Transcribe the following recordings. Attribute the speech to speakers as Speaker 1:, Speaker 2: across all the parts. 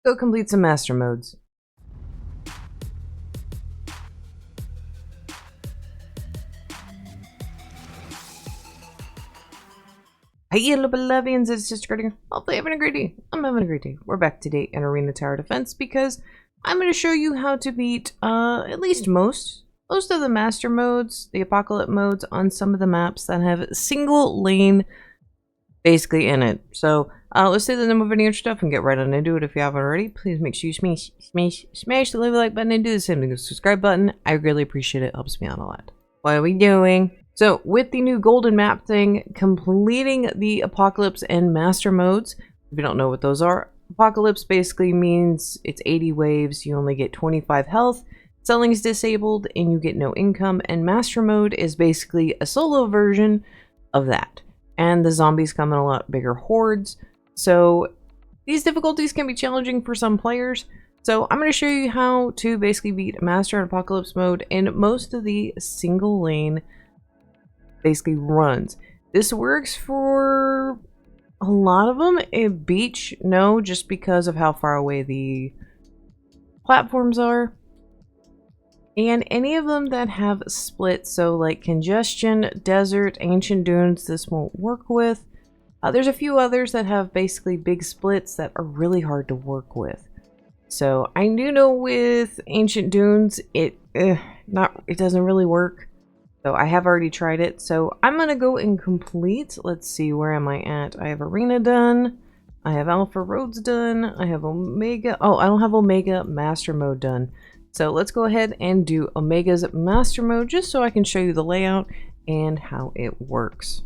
Speaker 1: Go complete some master modes. Hey, little beloveds, it's just Grading. Hopefully having a great day. I'm having a great day. We're back today in Arena Tower Defense because I'm going to show you how to beat at least most of the master modes, the apocalypse modes on some of the maps that have single lane basically in it. So let's say the number of any other stuff and get right on into it. If you haven't already, please make sure you smash the like button and do the same thing with the subscribe button. I really appreciate it. It helps me out a lot. What are we doing? So with the new golden map thing, completing the apocalypse and master modes, if you don't know what those are, apocalypse basically means it's 80 waves, you only get 25 health, selling is disabled, and you get no income, and master mode is basically a solo version of that. And the zombies come in a lot bigger hordes, so these difficulties can be challenging for some players. So I'm going to show you how to basically beat master and apocalypse mode in most of the single lane basically runs. This works for a lot of them. A beach, no, just because of how far away the platforms are. And any of them that have split, so like congestion, desert, ancient dunes, this won't work with. There's a few others that have basically big splits that are really hard to work with. So I do know with ancient dunes, it doesn't really work. So I have already tried it. So I'm gonna go and complete. Let's see, where am I at? I have arena done. I have alpha roads done. I have omega. Oh, I don't have omega master mode done. So let's go ahead and do omega's master mode just so I can show you the layout and how it works.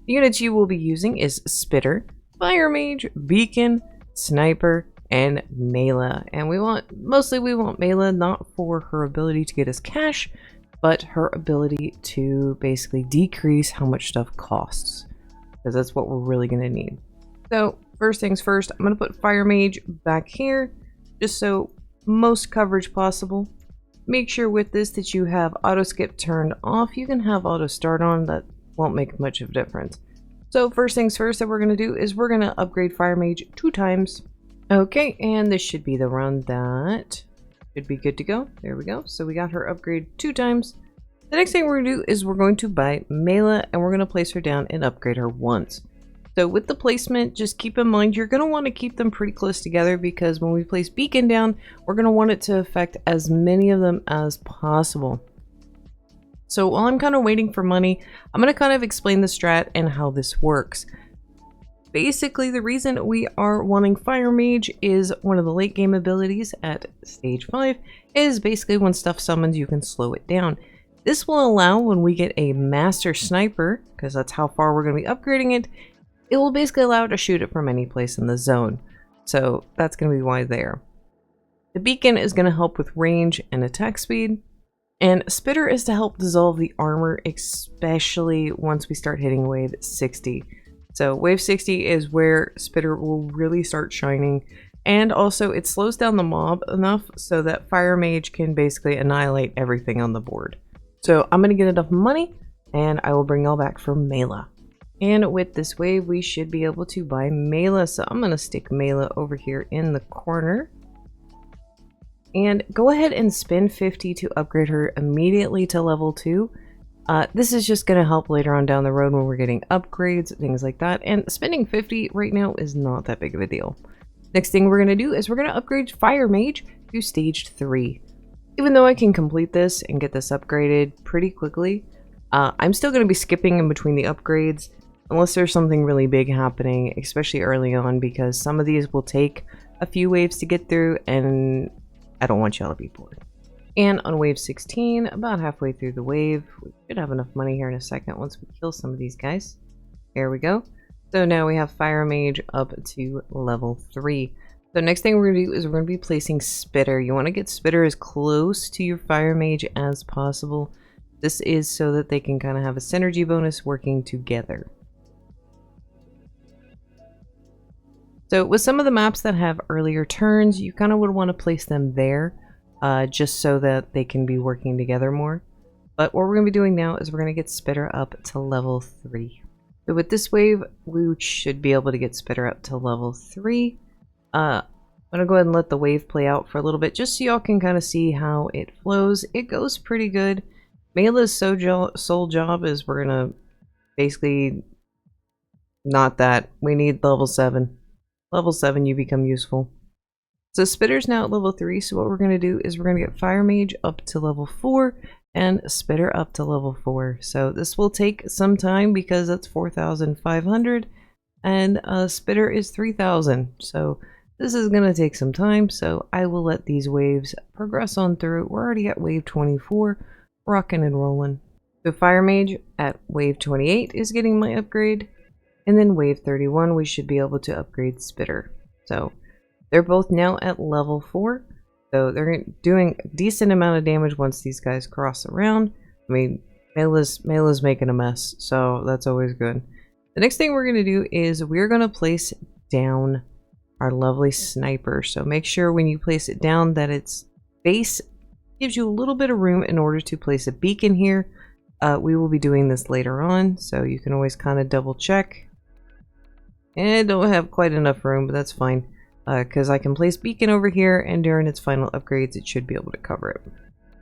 Speaker 1: The units you will be using is Spitter, Fire Mage, Beacon, Sniper, and Mayla. And we want Mayla not for her ability to get us cash, but her ability to basically decrease how much stuff costs, because that's what we're really going to need. So first things first, I'm going to put Fire Mage back here just so most coverage possible. Make sure with this that you have auto skip turned off. You can have auto start on, that won't make much of a difference. So first things first that we're going to do is we're going to upgrade Fire Mage 2 times. Okay, and this should be the run that should be good to go. There we go. So we got her upgrade 2 times. The next thing we're going to do is we're going to buy Mayla and we're going to place her down and upgrade her once. So with the placement, just keep in mind you're going to want to keep them pretty close together, because when we place Beacon down, we're going to want it to affect as many of them as possible. So while I'm kind of waiting for money, I'm going to kind of explain the strat and how this works. Basically, the reason we are wanting Fire Mage is one of the late game abilities at stage 5 is basically when stuff summons, you can slow it down. This will allow when we get a Master Sniper, because that's how far we're going to be upgrading it, it will basically allow it to shoot it from any place in the zone. So that's going to be why there. The Beacon is going to help with range and attack speed, and Spitter is to help dissolve the armor, especially once we start hitting wave 60. So wave 60 is where Spitter will really start shining, and also it slows down the mob enough so that Fire Mage can basically annihilate everything on the board. So I'm going to get enough money and I will bring y'all back for Mayla. And with this wave we should be able to buy Mayla, so I'm going to stick Mayla over here in the corner. And go ahead and spend 50 to upgrade her immediately to level 2. This is just going to help later on down the road when we're getting upgrades, things like that. And spending 50 right now is not that big of a deal. Next thing we're going to do is we're going to upgrade Fire Mage to stage 3. Even though I can complete this and get this upgraded pretty quickly, I'm still going to be skipping in between the upgrades unless there's something really big happening, especially early on, because some of these will take a few waves to get through and I don't want y'all to be bored. And on wave 16, about halfway through the wave, we should have enough money here in a second once we kill some of these guys. There we go. So now we have Fire Mage up to level 3. So next thing we're going to do is we're going to be placing Spitter. You want to get Spitter as close to your Fire Mage as possible. This is so that they can kind of have a synergy bonus working together. So with some of the maps that have earlier turns, you kind of would want to place them there. Just so that they can be working together more. But what we're going to be doing now is we're going to get Spitter up to level 3. So with this wave, we should be able to get Spitter up to level 3. I'm gonna go ahead and let the wave play out for a little bit just so y'all can kind of see how it flows. It goes pretty good. Mayla's sole job is we're gonna basically not that. We need level 7. Level 7 you become useful. So Spitter's now at level 3, so what we're gonna do is we're gonna get Fire Mage up to level 4 and Spitter up to level 4. So this will take some time because that's 4,500 and Spitter is 3,000. So this is going to take some time, so I will let these waves progress on through. We're already at wave 24, rocking and rolling. The Fire Mage at wave 28 is getting my upgrade, and then wave 31 we should be able to upgrade Spitter. So they're both now at level 4, so they're doing a decent amount of damage once these guys cross around. I mean, mayla's making a mess, so that's always good. The next thing we're going to do is we're going to place down our lovely sniper. So make sure when you place it down that its base gives you a little bit of room in order to place a beacon here. We will be doing this later on, so you can always kind of double check. And I don't have quite enough room, but that's fine, because I can place beacon over here, and during its final upgrades it should be able to cover it.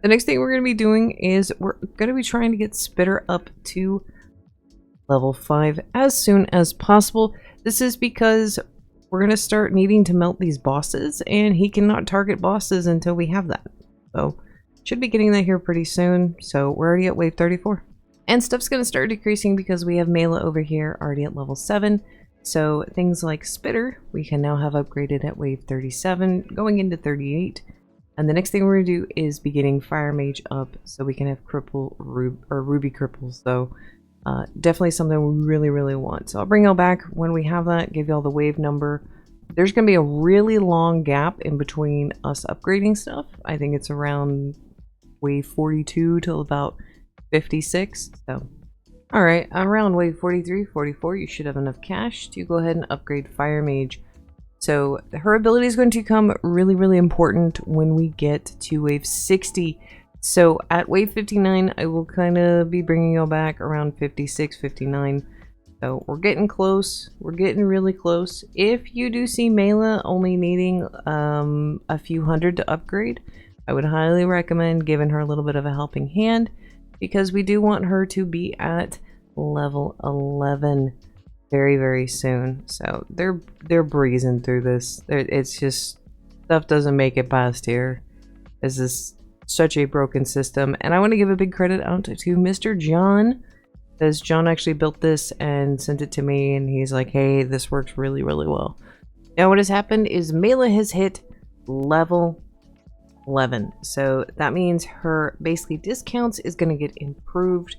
Speaker 1: The next thing we're going to be doing is we're going to be trying to get Spitter up to level 5 as soon as possible. This is because we're going to start needing to melt these bosses, and he cannot target bosses until we have that. So, should be getting that here pretty soon. So, we're already at wave 34. And stuff's going to start decreasing because we have Mayla over here already at level 7. So, things like Spitter, we can now have upgraded at wave 37, going into 38. And the next thing we're going to do is be getting Fire Mage up so we can have Ruby Cripples. So, definitely something we really want. So I'll bring y'all back when we have that, give y'all the wave number. There's going to be a really long gap in between us upgrading stuff. I think it's around wave 42 till about 56. So, alright, around wave 43, 44, you should have enough cash to go ahead and upgrade Fire Mage. So her ability is going to come really important when we get to wave 60. So at wave 59, I will kind of be bringing y'all back around 56, 59. So we're getting close. We're getting really close. If you do see Mayla only needing a few hundred to upgrade, I would highly recommend giving her a little bit of a helping hand, because we do want her to be at level 11 very soon. So they're breezing through this. It's just stuff doesn't make it past here. This is such a broken system, and I want to give a big credit out to Mr. John, because John actually built this and sent it to me, and he's like, hey, this works really well. Now what has happened is Mayla has hit level 11, so that means her basically discounts is going to get improved.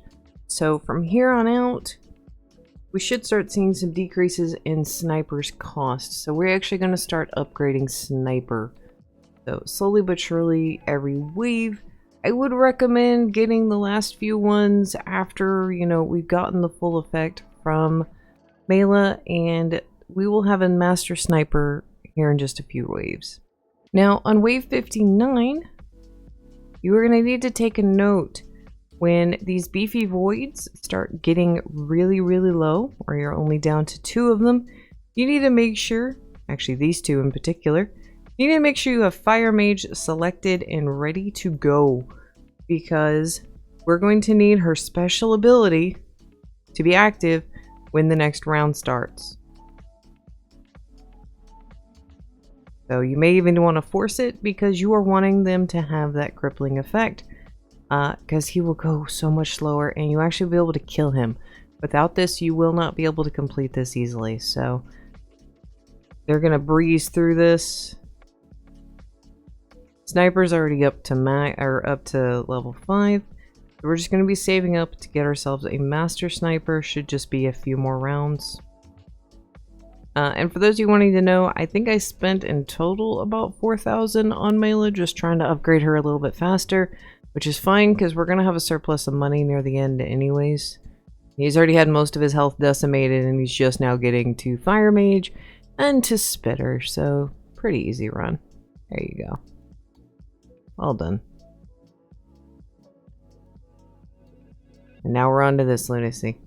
Speaker 1: So from here on out we should start seeing some decreases in Sniper's cost. So we're actually going to start upgrading Sniper. So slowly but surely every wave. I would recommend getting the last few ones after, you know, we've gotten the full effect from Mayla, and we will have a Master Sniper here in just a few waves. Now on wave 59, you are going to need to take a note. When these beefy voids start getting really low, or you're only down to 2 of them, you need to make sure, actually these 2 in particular, you need to make sure you have Fire Mage selected and ready to go, because we're going to need her special ability to be active when the next round starts. So you may even want to force it because you are wanting them to have that crippling effect. Because he will go so much slower and you actually be able to kill him. Without this, you will not be able to complete this easily. So they're gonna breeze through this. Sniper's already up to level 5. We're just gonna be saving up to get ourselves a Master Sniper. Should just be a few more rounds. And for those of you wanting to know, I think I spent in total about 4,000 on Mayla, just trying to upgrade her a little bit faster. Which is fine, because we're going to have a surplus of money near the end anyways. He's already had most of his health decimated, and he's just now getting to Fire Mage and to Spitter. So, pretty easy run. There you go. All done. And now we're on to this lunacy.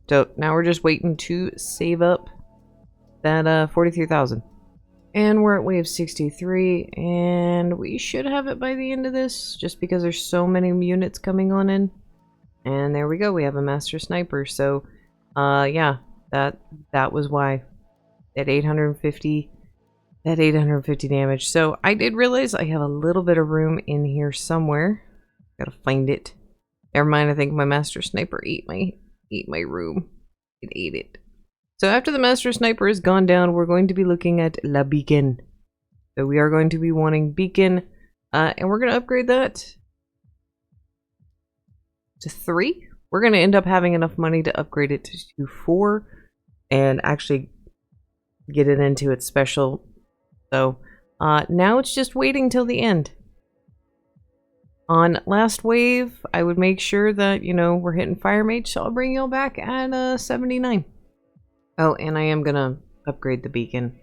Speaker 1: So, now we're just waiting to save up that 43,000. And we're at wave 63, and we should have it by the end of this, just because there's so many units coming on in. And there we go, we have a master sniper. So, yeah, that was why. That 850 damage. So I did realize I have a little bit of room in here somewhere. Gotta find it. Never mind, I think my master sniper ate my room. It ate it. So after the master sniper has gone down, we're going to be looking at La Beacon. So we are going to be wanting Beacon, and we're going to upgrade that to 3. We're going to end up having enough money to upgrade it to 4 and actually get it into its special. So now it's just waiting till the end. On last wave, I would make sure that, you know, we're hitting Fire Mage, so I'll bring y'all back at 79. Oh, and I am gonna upgrade the beacon.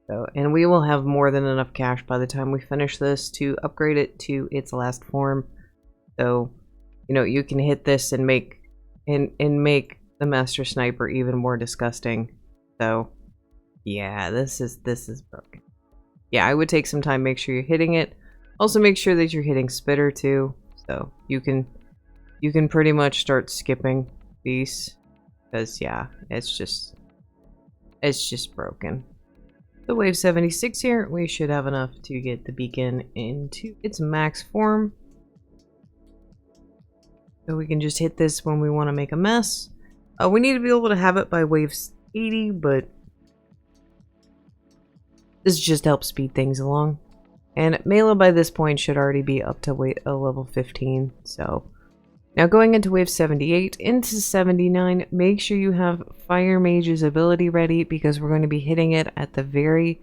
Speaker 1: So, and we will have more than enough cash by the time we finish this to upgrade it to its last form. So, you know, you can hit this and make make the master sniper even more disgusting. So, yeah, this is broken. Yeah, I would take some time, make sure you're hitting it. Also make sure that you're hitting Spitter too. So, you can pretty much start skipping these. Because, yeah, it's just broken. The wave 76 here, we should have enough to get the beacon into its max form. So we can just hit this when we want to make a mess. We need to be able to have it by wave 80, but this just helps speed things along. And mayla by this point should already be up to level 15, so... Now going into wave 78, into 79, make sure you have Fire Mage's ability ready because we're going to be hitting it at the very,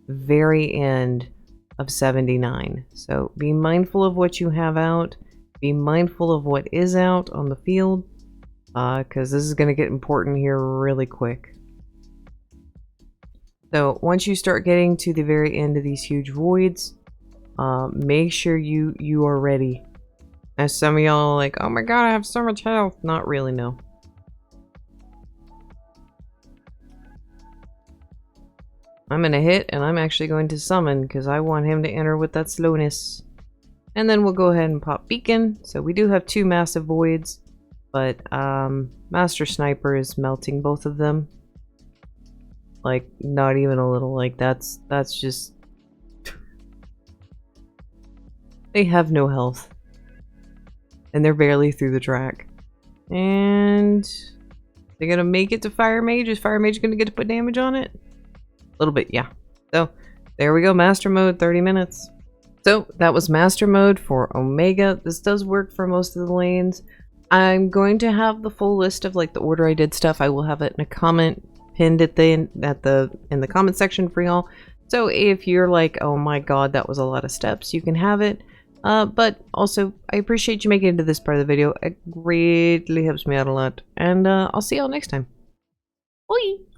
Speaker 1: very end of 79. So be mindful of what you have out, be mindful of what is out on the field, because this is going to get important here really quick. So once you start getting to the very end of these huge voids, make sure you are ready. As some of y'all are like, oh my god, I have so much health. Not really, no. I'm gonna hit, and I'm actually going to summon, because I want him to enter with that slowness. And then we'll go ahead and pop Beacon. So we do have 2 massive voids, but Master Sniper is melting both of them. Like, not even a little. Like, that's just... They have no health. And they're barely through the track. And they're gonna make it to Fire Mage. Is Fire Mage gonna get to put damage on it? A little bit, yeah. So there we go, Master Mode, 30 minutes. So that was Master Mode for Omega. This does work for most of the lanes. I'm going to have the full list of like the order I did stuff. I will have it in a comment pinned at in the comment section for y'all. So if you're like, oh my god, that was a lot of steps, you can have it. But also, I appreciate you making it to this part of the video. It greatly helps me out a lot. And I'll see y'all next time. Bye!